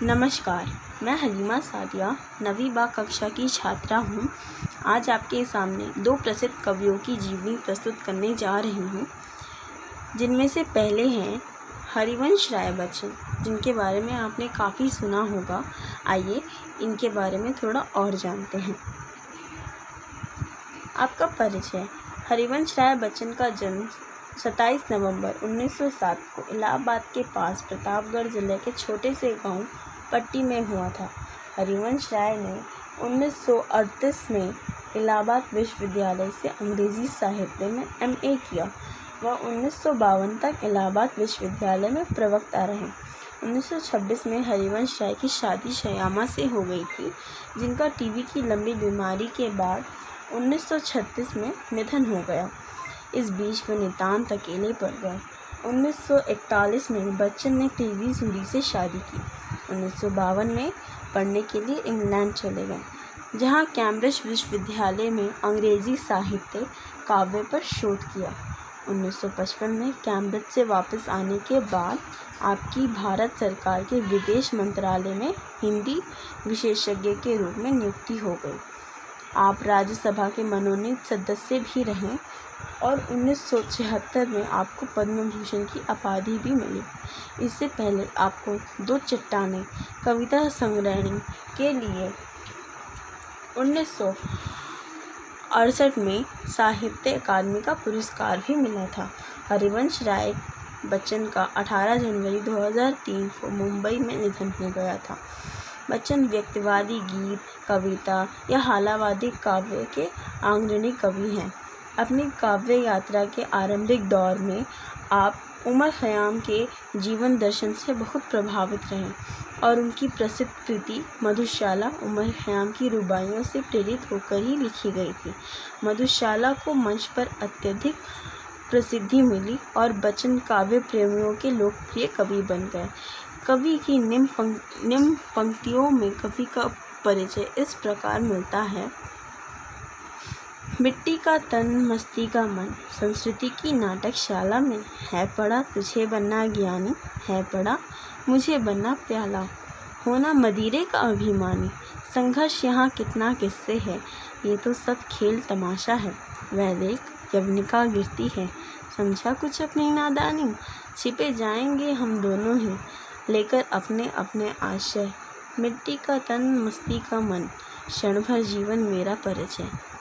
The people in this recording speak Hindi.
नमस्कार, मैं हलीमा सादिया 9वीं बा कक्षा की छात्रा हूँ। आज आपके सामने दो प्रसिद्ध कवियों की जीवनी प्रस्तुत करने जा रही हूँ, जिनमें से पहले हैं हरिवंश राय बच्चन, जिनके बारे में आपने काफ़ी सुना होगा। आइए इनके बारे में थोड़ा और जानते हैं। आपका परिचय। हरिवंश राय बच्चन का जन्म 27 नवंबर 1907 को इलाहाबाद के पास प्रतापगढ़ जिले के छोटे से गांव पट्टी में हुआ था। हरिवंश राय ने 1938 में इलाहाबाद विश्वविद्यालय से अंग्रेजी साहित्य में MA किया। वह 1952 तक इलाहाबाद विश्वविद्यालय में प्रवक्ता रहे। 1926 में हरिवंश राय की शादी श्यामा से हो गई थी, जिनका टीबी की लंबी बीमारी के बाद 1936 में निधन हो गया। इस बीच वे नितांत अकेले पड़ गए। 1941 में बच्चन ने तेजी सूरी से शादी की। 1952 में पढ़ने के लिए इंग्लैंड चले गए, जहां कैम्ब्रिज विश्वविद्यालय में अंग्रेजी साहित्य काव्य पर शोध किया। 1955 में कैम्ब्रिज से वापस आने के बाद आपकी भारत सरकार के विदेश मंत्रालय में हिंदी विशेषज्ञ के रूप में नियुक्ति हो गई। आप राज्यसभा के मनोनीत सदस्य भी रहे और 1976 में आपको पद्म भूषण की उपाधि भी मिली। इससे पहले आपको दो चट्टानें कविता संग्रहण के लिए 1968 में साहित्य अकादमी का पुरस्कार भी मिला था। हरिवंश राय बच्चन का 18 जनवरी 2003 को मुंबई में निधन हो गया था। बच्चन व्यक्तिवादी गीत, कविता या हालावादी काव्य के अग्रणी कवि हैं। अपनी काव्य यात्रा के आरंभिक दौर में आप उमर ख़याम के जीवन दर्शन से बहुत प्रभावित रहे और उनकी प्रसिद्ध कृति मधुशाला उमर ख़याम की रुबाइयों से प्रेरित होकर ही लिखी गई थी। मधुशाला को मंच पर अत्यधिक प्रसिद्धि मिली और बच्चन काव्य प्रेमियों के लोकप्रिय कवि बन गए। कवि की निम्न पंक्तियों में कवि का परिचय इस प्रकार मिलता है। मिट्टी का तन मस्ती का मन, संस्कृति की नाटकशाला में है पड़ा तुझे बनना ज्ञानी, है पड़ा मुझे बनना प्याला, होना मदिरे का अभिमानी, संघर्ष यहाँ कितना किससे है, ये तो सब खेल तमाशा है, वह देख यवनिका गिरती है, समझा कुछ अपनी नादानी, छिपे जाएंगे हम दोनों ही लेकर अपने अपने आशय, मिट्टी का तन मस्ती का मन, क्षण भर जीवन मेरा परिचय।